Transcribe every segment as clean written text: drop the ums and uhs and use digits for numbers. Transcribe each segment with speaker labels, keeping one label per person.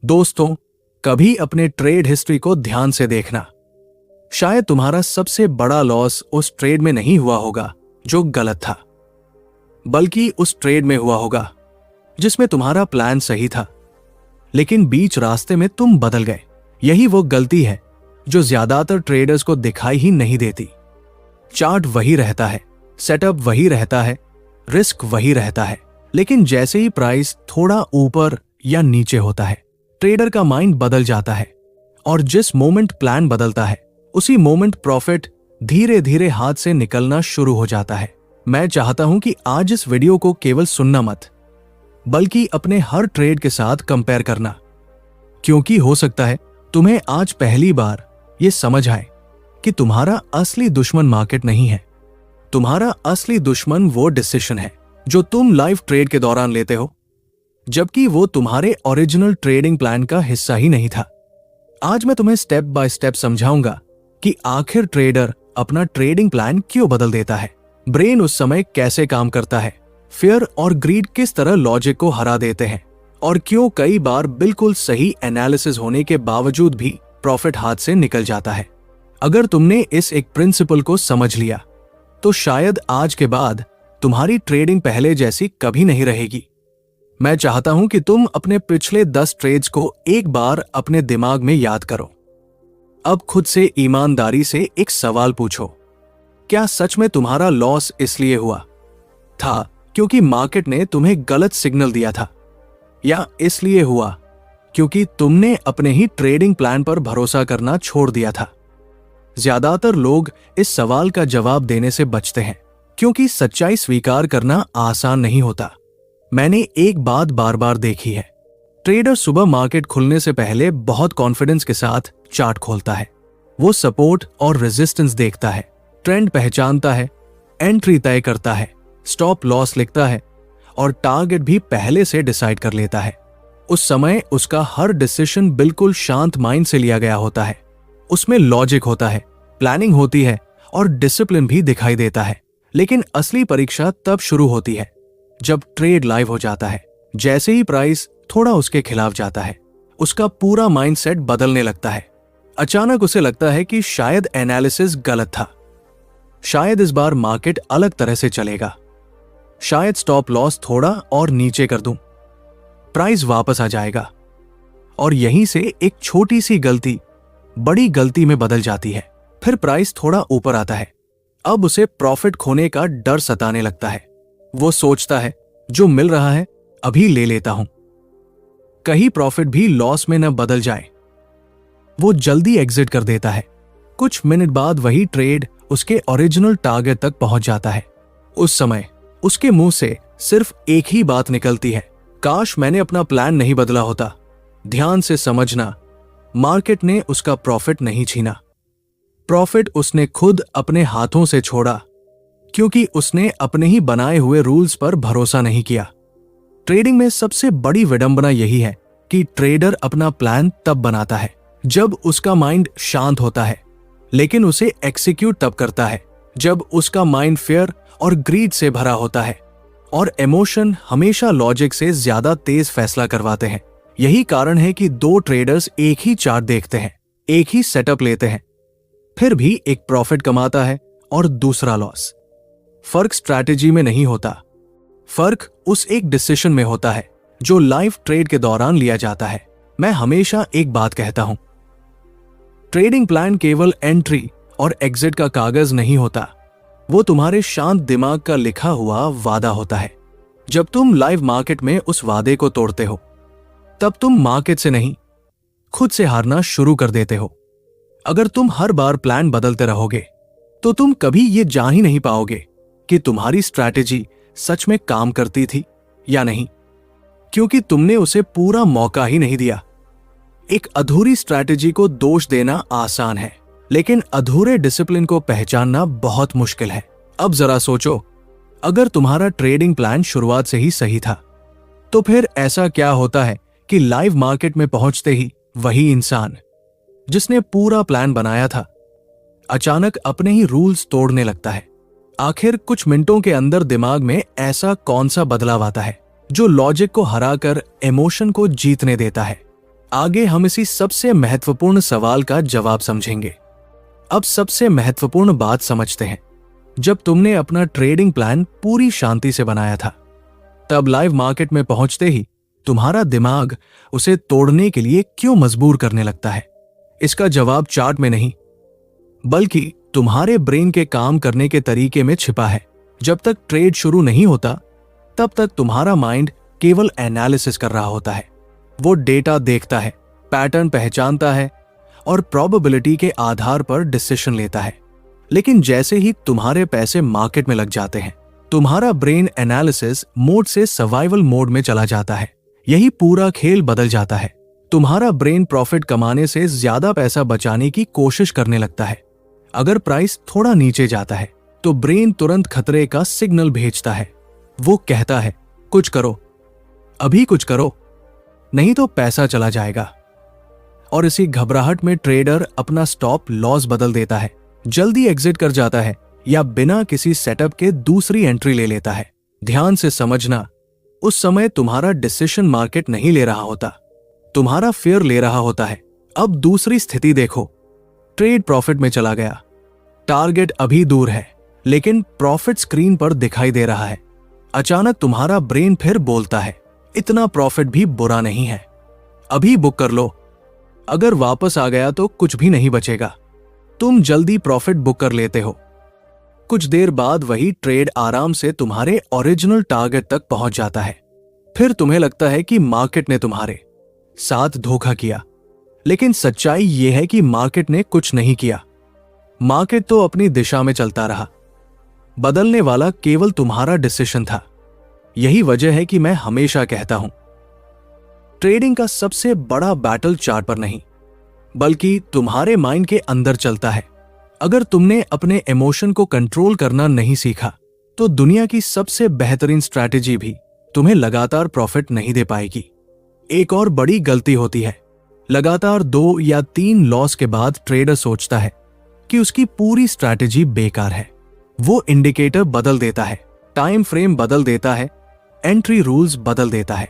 Speaker 1: दोस्तों, कभी अपने ट्रेड हिस्ट्री को ध्यान से देखना। शायद तुम्हारा सबसे बड़ा लॉस उस ट्रेड में नहीं हुआ होगा जो गलत था, बल्कि उस ट्रेड में हुआ होगा जिसमें तुम्हारा प्लान सही था, लेकिन बीच रास्ते में तुम बदल गए। यही वो गलती है जो ज्यादातर ट्रेडर्स को दिखाई ही नहीं देती। चार्ट वही रहता है, सेटअप वही रहता है, रिस्क वही रहता है, लेकिन जैसे ही प्राइस थोड़ा ऊपर या नीचे होता है, ट्रेडर का माइंड बदल जाता है और जिस मोमेंट प्लान बदलता है उसी मोमेंट प्रॉफिट धीरे धीरे हाथ से निकलना शुरू हो जाता है। मैं चाहता हूं कि आज इस वीडियो को केवल सुनना मत, बल्कि अपने हर ट्रेड के साथ कंपेयर करना, क्योंकि हो सकता है तुम्हें आज पहली बार यह समझ आए कि तुम्हारा असली दुश्मन मार्केट नहीं है। तुम्हारा असली दुश्मन वो डिसीजन है जो तुम लाइव ट्रेड के दौरान लेते हो, जबकि वो तुम्हारे ओरिजिनल ट्रेडिंग प्लान का हिस्सा ही नहीं था। आज मैं तुम्हें स्टेप बाय स्टेप समझाऊंगा कि आखिर ट्रेडर अपना ट्रेडिंग प्लान क्यों बदल देता है, ब्रेन उस समय कैसे काम करता है, फियर और ग्रीड किस तरह लॉजिक को हरा देते हैं, और क्यों कई बार बिल्कुल सही एनालिसिस होने के बावजूद भी प्रॉफिट हाथ से निकल जाता है। अगर तुमने इस एक प्रिंसिपल को समझ लिया तो शायद आज के बाद तुम्हारी ट्रेडिंग पहले जैसी कभी नहीं रहेगी। मैं चाहता हूं कि तुम अपने पिछले 10 ट्रेड्स को एक बार अपने दिमाग में याद करो। अब खुद से ईमानदारी से एक सवाल पूछो, क्या सच में तुम्हारा लॉस इसलिए हुआ था क्योंकि मार्केट ने तुम्हें गलत सिग्नल दिया था, या इसलिए हुआ क्योंकि तुमने अपने ही ट्रेडिंग प्लान पर भरोसा करना छोड़ दिया था? ज्यादातर लोग इस सवाल का जवाब देने से बचते हैं क्योंकि सच्चाई स्वीकार करना आसान नहीं होता। मैंने एक बात बार बार देखी है, ट्रेडर सुबह मार्केट खुलने से पहले बहुत कॉन्फिडेंस के साथ चार्ट खोलता है। वो सपोर्ट और रेजिस्टेंस देखता है, ट्रेंड पहचानता है, एंट्री तय करता है, स्टॉप लॉस लिखता है और टारगेट भी पहले से डिसाइड कर लेता है। उस समय उसका हर डिसीजन बिल्कुल शांत माइंड से लिया गया होता है। उसमें लॉजिक होता है, प्लानिंग होती है और डिसिप्लिन भी दिखाई देता है। लेकिन असली परीक्षा तब शुरू होती है जब ट्रेड लाइव हो जाता है। जैसे ही प्राइस थोड़ा उसके खिलाफ जाता है, उसका पूरा माइंडसेट बदलने लगता है। अचानक उसे लगता है कि शायद एनालिसिस गलत था, शायद इस बार मार्केट अलग तरह से चलेगा, शायद स्टॉप लॉस थोड़ा और नीचे कर दूं, प्राइस वापस आ जाएगा। और यहीं से एक छोटी सी गलती बड़ी गलती में बदल जाती है। फिर प्राइस थोड़ा ऊपर आता है, अब उसे प्रॉफिट खोने का डर सताने लगता है। वो सोचता है जो मिल रहा है अभी ले लेता हूं, कहीं प्रॉफिट भी लॉस में न बदल जाए। वो जल्दी एग्जिट कर देता है। कुछ मिनट बाद वही ट्रेड उसके ओरिजिनल टारगेट तक पहुंच जाता है। उस समय उसके मुंह से सिर्फ एक ही बात निकलती है, काश मैंने अपना प्लान नहीं बदला होता। ध्यान से समझना, मार्केट ने उसका प्रॉफिट नहीं छीना, प्रॉफिट उसने खुद अपने हाथों से छोड़ा, क्योंकि उसने अपने ही बनाए हुए रूल्स पर भरोसा नहीं किया। ट्रेडिंग में सबसे बड़ी विडंबना यही है कि ट्रेडर अपना प्लान तब बनाता है जब उसका माइंड शांत होता है, लेकिन उसे एग्जीक्यूट तब करता है जब उसका माइंड फियर और ग्रीड से भरा होता है। और इमोशन हमेशा लॉजिक से ज्यादा तेज फैसला करवाते हैं। यही कारण है कि दो ट्रेडर्स एक ही चार्ट देखते हैं, एक ही सेटअप लेते हैं, फिर भी एक प्रॉफिट कमाता है और दूसरा लॉस। फर्क स्ट्रैटेजी में नहीं होता, फर्क उस एक डिसीजन में होता है जो लाइव ट्रेड के दौरान लिया जाता है। मैं हमेशा एक बात कहता हूं, ट्रेडिंग प्लान केवल एंट्री और एग्जिट का कागज नहीं होता, वो तुम्हारे शांत दिमाग का लिखा हुआ वादा होता है। जब तुम लाइव मार्केट में उस वादे को तोड़ते हो, तब तुम मार्केट से नहीं, खुद से हारना शुरू कर देते हो। अगर तुम हर बार प्लान बदलते रहोगे तो तुम कभी ये जान ही नहीं पाओगे कि तुम्हारी स्ट्रैटेजी सच में काम करती थी या नहीं, क्योंकि तुमने उसे पूरा मौका ही नहीं दिया। एक अधूरी स्ट्रैटेजी को दोष देना आसान है, लेकिन अधूरे डिसिप्लिन को पहचानना बहुत मुश्किल है। अब जरा सोचो, अगर तुम्हारा ट्रेडिंग प्लान शुरुआत से ही सही था, तो फिर ऐसा क्या होता है कि लाइव मार्केट में पहुंचते ही वही इंसान जिसने पूरा प्लान बनाया था अचानक अपने ही रूल्स तोड़ने लगता है? आखिर कुछ मिनटों के अंदर दिमाग में ऐसा कौन सा बदलाव आता है जो लॉजिक को हराकर इमोशन को जीतने देता है? आगे हम इसी सबसे महत्वपूर्ण सवाल का जवाब समझेंगे। अब सबसे महत्वपूर्ण बात समझते हैं। जब तुमने अपना ट्रेडिंग प्लान पूरी शांति से बनाया था, तब लाइव मार्केट में पहुंचते ही तुम्हारा दिमाग उसे तोड़ने के लिए क्यों मजबूर करने लगता है? इसका जवाब चार्ट में नहीं, बल्कि तुम्हारे ब्रेन के काम करने के तरीके में छिपा है। जब तक ट्रेड शुरू नहीं होता, तब तक तुम्हारा माइंड केवल एनालिसिस कर रहा होता है। वो डेटा देखता है, पैटर्न पहचानता है और प्रोबेबिलिटी के आधार पर डिसीजन लेता है। लेकिन जैसे ही तुम्हारे पैसे मार्केट में लग जाते हैं, तुम्हारा ब्रेन एनालिसिस मोड से सर्वाइवल मोड में चला जाता है। यही पूरा खेल बदल जाता है। तुम्हारा ब्रेन प्रॉफिट कमाने से ज्यादा पैसा बचाने की कोशिश करने लगता है। अगर प्राइस थोड़ा नीचे जाता है तो ब्रेन तुरंत खतरे का सिग्नल भेजता है। वो कहता है, कुछ करो, अभी कुछ करो, नहीं तो पैसा चला जाएगा। और इसी घबराहट में ट्रेडर अपना स्टॉप लॉस बदल देता है, जल्दी एग्जिट कर जाता है या बिना किसी सेटअप के दूसरी एंट्री ले लेता है। ध्यान से समझना, उस समय तुम्हारा डिसीजन मार्केट नहीं ले रहा होता, तुम्हारा फियर ले रहा होता है। अब दूसरी स्थिति देखो, ट्रेड प्रॉफिट में चला गया, टारगेट अभी दूर है, लेकिन प्रॉफिट स्क्रीन पर दिखाई दे रहा है। अचानक तुम्हारा ब्रेन फिर बोलता है, इतना प्रॉफिट भी बुरा नहीं है, अभी बुक कर लो। अगर वापस आ गया तो कुछ भी नहीं बचेगा। तुम जल्दी प्रॉफिट बुक कर लेते हो। कुछ देर बाद वही ट्रेड आराम से तुम्हारे ओरिजिनल टारगेट तक पहुंच जाता है। फिर तुम्हें लगता है कि मार्केट ने तुम्हारे साथ धोखा किया, लेकिन सच्चाई यह है कि मार्केट ने कुछ नहीं किया। मार्केट तो अपनी दिशा में चलता रहा। बदलने वाला केवल तुम्हारा डिसीजन था। यही वजह है कि मैं हमेशा कहता हूं, ट्रेडिंग का सबसे बड़ा बैटल चार्ट पर नहीं, बल्कि तुम्हारे माइंड के अंदर चलता है। अगर तुमने अपने इमोशन को कंट्रोल करना नहीं सीखा, तो दुनिया की सबसे बेहतरीन स्ट्रैटेजी भी तुम्हें लगातार प्रॉफिट नहीं दे पाएगी। एक और बड़ी गलती होती है, लगातार 2 या 3 लॉस के बाद ट्रेडर सोचता है कि उसकी पूरी स्ट्रैटेजी बेकार है। वो इंडिकेटर बदल देता है, टाइम फ्रेम बदल देता है, एंट्री रूल्स बदल देता है।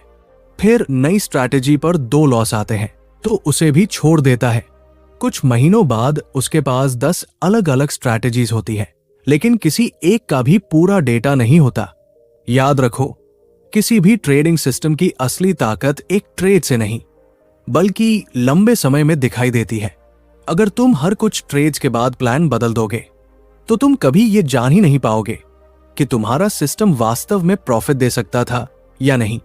Speaker 1: फिर नई स्ट्रैटेजी पर 2 लॉस आते हैं तो उसे भी छोड़ देता है। कुछ महीनों बाद उसके पास 10 अलग अलग स्ट्रैटेजीज होती है, लेकिन किसी एक का भी पूरा डेटा नहीं होता। याद रखो, किसी भी ट्रेडिंग सिस्टम की असली ताकत एक ट्रेड से नहीं, बल्कि लंबे समय में दिखाई देती है। अगर तुम हर कुछ ट्रेड्स के बाद प्लान बदल दोगे, तो तुम कभी ये जान ही नहीं पाओगे कि तुम्हारा सिस्टम वास्तव में प्रॉफिट दे सकता था या नहीं।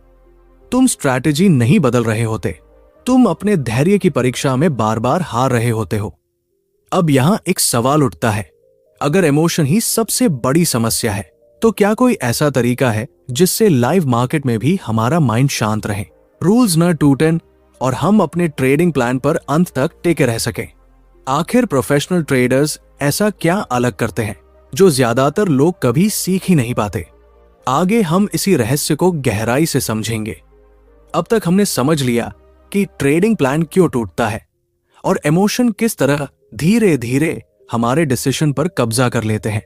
Speaker 1: तुम स्ट्रैटेजी नहीं बदल रहे होते, तुम अपने धैर्य की परीक्षा में बार बार हार रहे होते हो। अब यहां एक सवाल उठता है, अगर इमोशन ही सबसे बड़ी समस्या है, तो क्या कोई ऐसा तरीका है जिससे लाइव मार्केट में भी हमारा माइंड शांत रहे, रूल्स न टूटें और हम अपने ट्रेडिंग प्लान पर अंत तक टिके रह सकें? आखिर प्रोफेशनल ट्रेडर्स ऐसा क्या अलग करते हैं जो ज्यादातर लोग कभी सीख ही नहीं पाते? आगे हम इसी रहस्य को गहराई से समझेंगे। अब तक हमने समझ लिया कि ट्रेडिंग प्लान क्यों टूटता है और इमोशन किस तरह धीरे धीरे हमारे डिसीजन पर कब्जा कर लेते हैं।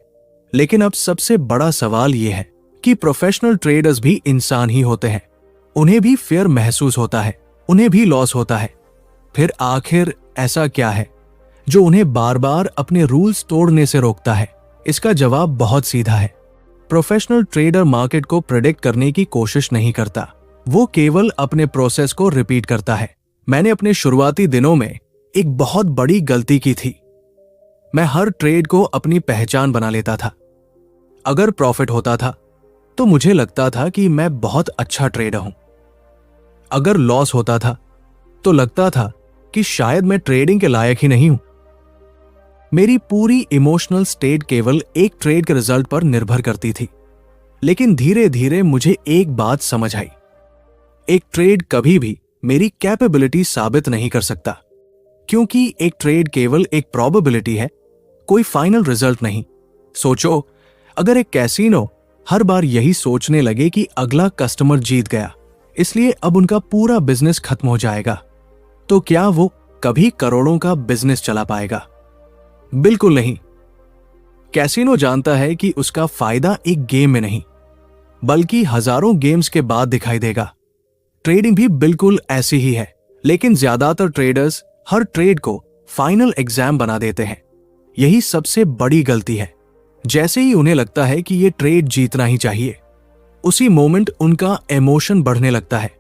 Speaker 1: लेकिन अब सबसे बड़ा सवाल यह है कि प्रोफेशनल ट्रेडर्स भी इंसान ही होते हैं। उन्हें भी फेयर महसूस होता है, उन्हें भी लॉस होता है। फिर आखिर ऐसा क्या है जो उन्हें बार बार अपने रूल्स तोड़ने से रोकता है? इसका जवाब बहुत सीधा है। प्रोफेशनल ट्रेडर मार्केट को प्रेडिक्ट करने की कोशिश नहीं करता, वो केवल अपने प्रोसेस को रिपीट करता है। मैंने अपने शुरुआती दिनों में एक बहुत बड़ी गलती की थी। मैं हर ट्रेड को अपनी पहचान बना लेता था। अगर प्रॉफिट होता था तो मुझे लगता था कि मैं बहुत अच्छा ट्रेडर हूं। अगर लॉस होता था तो लगता था कि शायद मैं ट्रेडिंग के लायक ही नहीं हूं। मेरी पूरी इमोशनल स्टेट केवल एक ट्रेड के रिजल्ट पर निर्भर करती थी। लेकिन धीरे धीरे मुझे एक बात समझ आई, एक ट्रेड कभी भी मेरी कैपेबिलिटी साबित नहीं कर सकता, क्योंकि एक ट्रेड केवल एक प्रोबेबिलिटी है, कोई फाइनल रिजल्ट नहीं। सोचो, अगर एक कैसीनो हर बार यही सोचने लगे कि अगला कस्टमर जीत गया, इसलिए अब उनका पूरा बिजनेस खत्म हो जाएगा, तो क्या वो कभी करोड़ों का बिजनेस चला पाएगा? बिल्कुल नहीं। कैसीनो जानता है कि उसका फायदा एक गेम में नहीं, बल्कि हजारों गेम्स के बाद दिखाई देगा। ट्रेडिंग भी बिल्कुल ऐसी ही है, लेकिन ज्यादातर ट्रेडर्स हर ट्रेड को फाइनल एग्जाम बना देते हैं। यही सबसे बड़ी गलती है। जैसे ही उन्हें लगता है कि ये ट्रेड जीतना ही चाहिए, उसी मोमेंट उनका इमोशन बढ़ने लगता है।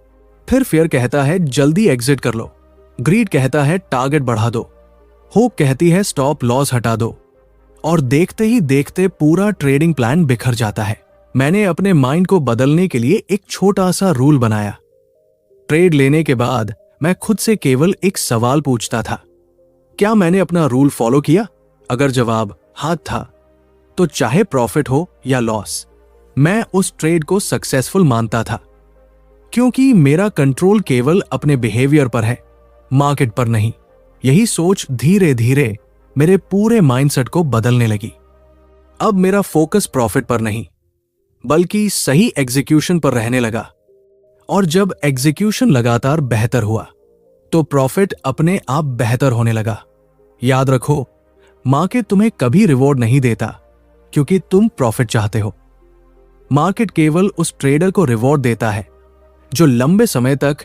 Speaker 1: फिर फियर कहता है जल्दी एग्जिट कर लो, ग्रीड कहता है टारगेट बढ़ा दो, होप कहती है स्टॉप लॉस हटा दो, और देखते ही देखते पूरा ट्रेडिंग प्लान बिखर जाता है। मैंने अपने माइंड को बदलने के लिए एक छोटा सा रूल बनाया। ट्रेड लेने के बाद मैं खुद से केवल एक सवाल पूछता था, क्या मैंने अपना रूल फॉलो किया? अगर जवाब हाँ था, तो चाहे प्रॉफिट हो या लॉस, मैं उस ट्रेड को सक्सेसफुल मानता था, क्योंकि मेरा कंट्रोल केवल अपने बिहेवियर पर है, मार्केट पर नहीं। यही सोच धीरे धीरे मेरे पूरे माइंडसेट को बदलने लगी। अब मेरा फोकस प्रॉफिट पर नहीं, बल्कि सही एग्जीक्यूशन पर रहने लगा। और जब एग्जीक्यूशन लगातार बेहतर हुआ, तो प्रॉफिट अपने आप बेहतर होने लगा। याद रखो, मार्केट तुम्हें कभी रिवॉर्ड नहीं देता क्योंकि तुम प्रॉफिट चाहते हो। मार्केट केवल उस ट्रेडर को रिवॉर्ड देता है जो लंबे समय तक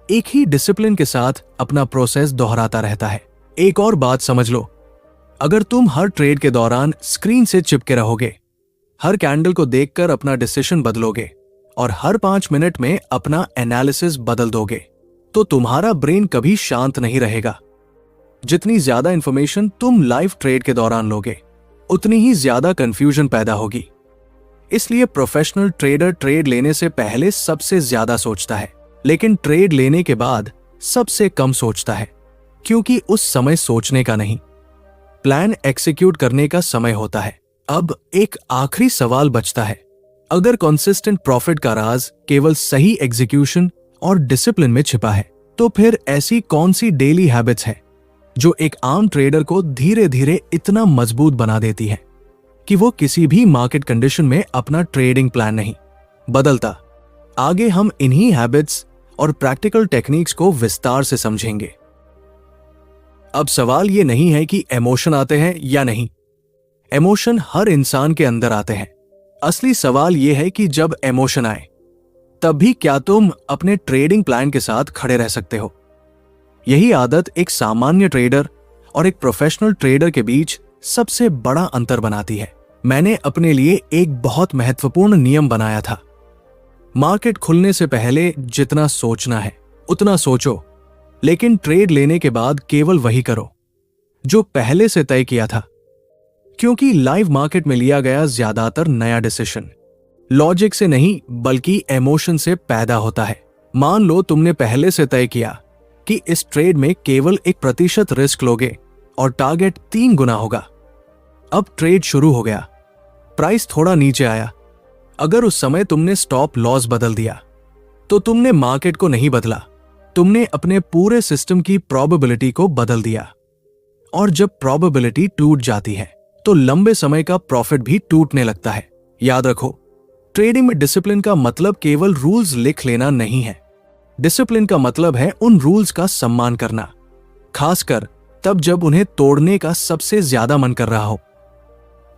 Speaker 1: एक ही डिसिप्लिन के साथ अपना प्रोसेस दोहराता रहता है। एक और बात समझ लो, अगर तुम हर ट्रेड के दौरान स्क्रीन से चिपके रहोगे, हर कैंडल को देखकर अपना डिसीजन बदलोगे और हर 5 मिनट में अपना एनालिसिस बदल दोगे, तो तुम्हारा ब्रेन कभी शांत नहीं रहेगा। जितनी ज्यादा इंफॉर्मेशन तुम लाइव ट्रेड के दौरान लोगे, उतनी ही ज्यादा कंफ्यूजन पैदा होगी। इसलिए प्रोफेशनल ट्रेडर ट्रेड लेने से पहले सबसे ज्यादा सोचता है, लेकिन ट्रेड लेने के बाद सबसे कम सोचता है, क्योंकि उस समय सोचने का नहीं, प्लान एक्सिक्यूट करने का समय होता है। अब एक आखिरी सवाल बचता है, अगर कंसिस्टेंट प्रॉफिट का राज केवल सही एग्जीक्यूशन और डिसिप्लिन में छिपा है, तो फिर ऐसी कौन सी डेली हैबिट्स है जो एक आम ट्रेडर को धीरे धीरे इतना मजबूत बना देती है कि वो किसी भी मार्केट कंडीशन में अपना ट्रेडिंग प्लान नहीं बदलता? आगे हम इन्हीं हैबिट्स और प्रैक्टिकल टेक्निक्स को विस्तार से समझेंगे। अब सवाल ये नहीं है कि इमोशन आते हैं या नहीं, इमोशन हर इंसान के अंदर आते हैं। असली सवाल यह है कि जब इमोशन आए, तब भी क्या तुम अपने ट्रेडिंग प्लान के साथ खड़े रह सकते हो? यही आदत एक सामान्य ट्रेडर और एक प्रोफेशनल ट्रेडर के बीच सबसे बड़ा अंतर बनाती है। मैंने अपने लिए एक बहुत महत्वपूर्ण नियम बनाया था, मार्केट खुलने से पहले जितना सोचना है उतना सोचो, लेकिन ट्रेड लेने के बाद केवल वही करो जो पहले से तय किया था। क्योंकि लाइव मार्केट में लिया गया ज्यादातर नया डिसीजन लॉजिक से नहीं बल्कि इमोशन से पैदा होता है। मान लो तुमने पहले से तय किया कि इस ट्रेड में केवल 1% रिस्क लोगे और टारगेट 3 गुना होगा। अब ट्रेड शुरू हो गया, प्राइस थोड़ा नीचे आया। अगर उस समय तुमने स्टॉप लॉस बदल दिया, तो तुमने मार्केट को नहीं बदला, तुमने अपने पूरे सिस्टम की प्रोबेबिलिटी को बदल दिया। और जब प्रोबेबिलिटी टूट जाती है, तो लंबे समय का प्रॉफिट भी टूटने लगता है। याद रखो, ट्रेडिंग में डिसिप्लिन का मतलब केवल रूल्स लिख लेना नहीं है। डिसिप्लिन का मतलब है उन रूल्स का सम्मान करना, खासकर तब जब उन्हें तोड़ने का सबसे ज्यादा मन कर रहा हो।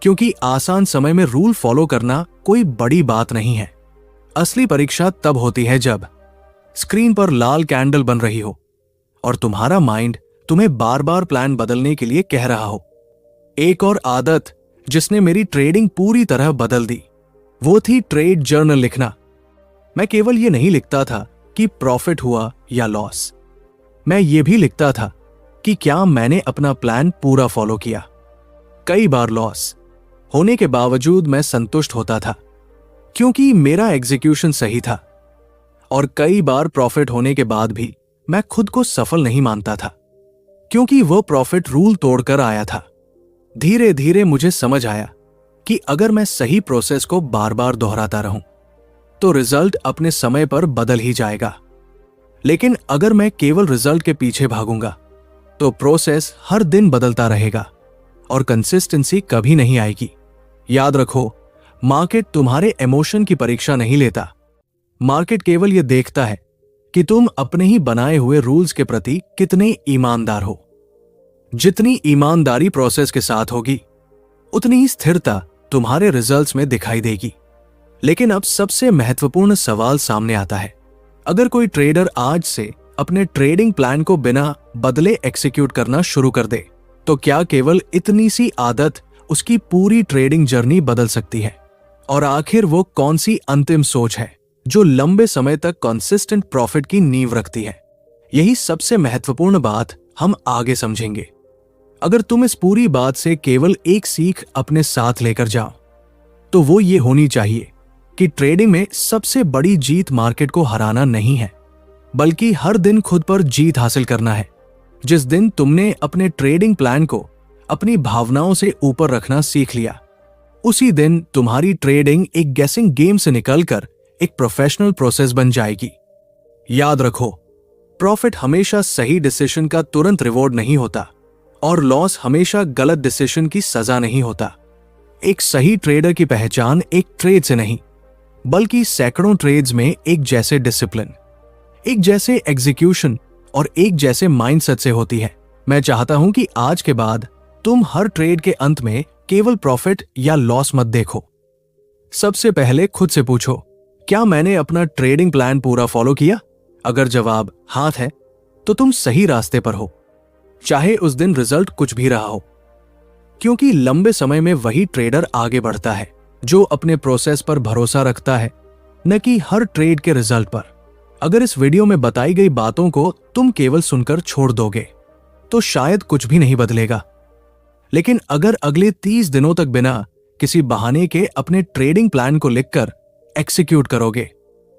Speaker 1: क्योंकि आसान समय में रूल फॉलो करना कोई बड़ी बात नहीं है। असली परीक्षा तब होती है जब स्क्रीन पर लाल कैंडल बन रही हो और तुम्हारा माइंड तुम्हें बार बार प्लान बदलने के लिए कह रहा हो। एक और आदत जिसने मेरी ट्रेडिंग पूरी तरह बदल दी, वो थी ट्रेड जर्नल लिखना। मैं केवल ये नहीं लिखता था कि प्रॉफिट हुआ या लॉस, मैं ये भी लिखता था कि क्या मैंने अपना प्लान पूरा फॉलो किया। कई बार लॉस होने के बावजूद मैं संतुष्ट होता था क्योंकि मेरा एग्जीक्यूशन सही था, और कई बार प्रॉफिट होने के बाद भी मैं खुद को सफल नहीं मानता था क्योंकि वो प्रॉफिट रूल तोड़कर आया था। धीरे धीरे मुझे समझ आया कि अगर मैं सही प्रोसेस को बार बार दोहराता रहूं, तो रिजल्ट अपने समय पर बदल ही जाएगा। लेकिन अगर मैं केवल रिजल्ट के पीछे भागूंगा, तो प्रोसेस हर दिन बदलता रहेगा और कंसिस्टेंसी कभी नहीं आएगी। याद रखो, मार्केट तुम्हारे इमोशन की परीक्षा नहीं लेता। मार्केट केवल यह देखता है कि तुम अपने ही बनाए हुए रूल्स के प्रति कितने ईमानदार हो। जितनी ईमानदारी प्रोसेस के साथ होगी, उतनी ही स्थिरता तुम्हारे रिजल्ट्स में दिखाई देगी। लेकिन अब सबसे महत्वपूर्ण सवाल सामने आता है, अगर कोई ट्रेडर आज से अपने ट्रेडिंग प्लान को बिना बदले एक्सिक्यूट करना शुरू कर दे, तो क्या केवल इतनी सी आदत उसकी पूरी ट्रेडिंग जर्नी बदल सकती है? और आखिर वो कौन सी अंतिम सोच है जो लंबे समय तक कंसिस्टेंट प्रॉफिट की नींव रखती है? यही सबसे महत्वपूर्ण बात हम आगे समझेंगे। अगर तुम इस पूरी बात से केवल एक सीख अपने साथ लेकर जाओ, तो वो ये होनी चाहिए कि ट्रेडिंग में सबसे बड़ी जीत मार्केट को हराना नहीं है, बल्कि हर दिन खुद पर जीत हासिल करना है। जिस दिन तुमने अपने ट्रेडिंग प्लान को अपनी भावनाओं से ऊपर रखना सीख लिया, उसी दिन तुम्हारी ट्रेडिंग एक गेसिंग गेम से निकलकर एक प्रोफेशनल प्रोसेस बन जाएगी। याद रखो, प्रॉफिट हमेशा सही डिसीजन का तुरंत रिवॉर्ड नहीं होता और लॉस हमेशा गलत डिसीजन की सजा नहीं होता। एक सही ट्रेडर की पहचान एक ट्रेड से नहीं, बल्कि सैकड़ों ट्रेड्स में एक जैसे डिसिप्लिन, एक जैसे एग्जीक्यूशन और एक जैसे माइंडसेट से होती है। मैं चाहता हूं कि आज के बाद तुम हर ट्रेड के अंत में केवल प्रॉफिट या लॉस मत देखो। सबसे पहले खुद से पूछो, क्या मैंने अपना ट्रेडिंग प्लान पूरा फॉलो किया? अगर जवाब हाँ है, तो तुम सही रास्ते पर हो, चाहे उस दिन रिजल्ट कुछ भी रहा हो। क्योंकि लंबे समय में वही ट्रेडर आगे बढ़ता है जो अपने प्रोसेस पर भरोसा रखता है, न कि हर ट्रेड के रिजल्ट पर। अगर इस वीडियो में बताई गई बातों को तुम केवल सुनकर छोड़ दोगे, तो शायद कुछ भी नहीं बदलेगा। लेकिन अगर अगले 30 दिनों तक बिना किसी बहाने के अपने ट्रेडिंग प्लान को लिखकर एक्सिक्यूट करोगे,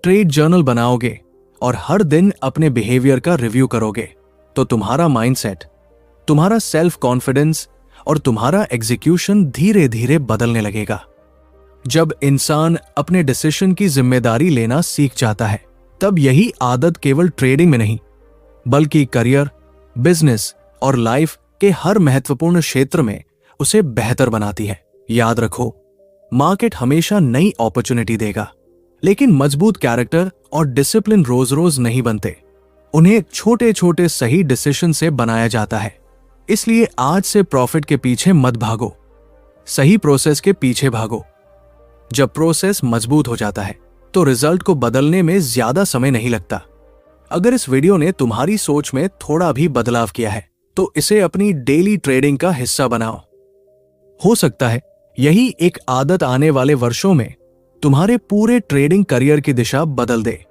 Speaker 1: ट्रेड जर्नल बनाओगे और हर दिन अपने बिहेवियर का रिव्यू करोगे, तो तुम्हारा माइंडसेट, तुम्हारा सेल्फ कॉन्फिडेंस और तुम्हारा एग्जीक्यूशन धीरे धीरे बदलने लगेगा। जब इंसान अपने डिसीजन की जिम्मेदारी लेना सीख जाता है, तब यही आदत केवल ट्रेडिंग में नहीं, बल्कि करियर, बिजनेस और लाइफ के हर महत्वपूर्ण क्षेत्र में उसे बेहतर बनाती है। याद रखो, मार्केट हमेशा नई अपॉर्चुनिटी देगा, लेकिन मजबूत कैरेक्टर और डिसिप्लिन रोज रोज नहीं बनते। उन्हें छोटे छोटे सही डिसीजन से बनाया जाता है। इसलिए आज से प्रॉफिट के पीछे मत भागो, सही प्रोसेस के पीछे भागो। जब प्रोसेस मजबूत हो जाता है, तो रिजल्ट को बदलने में ज्यादा समय नहीं लगता। अगर इस वीडियो ने तुम्हारी सोच में थोड़ा भी बदलाव किया है, तो इसे अपनी डेली ट्रेडिंग का हिस्सा बनाओ। हो सकता है यही एक आदत आने वाले वर्षों में तुम्हारे पूरे ट्रेडिंग करियर की दिशा बदल दे।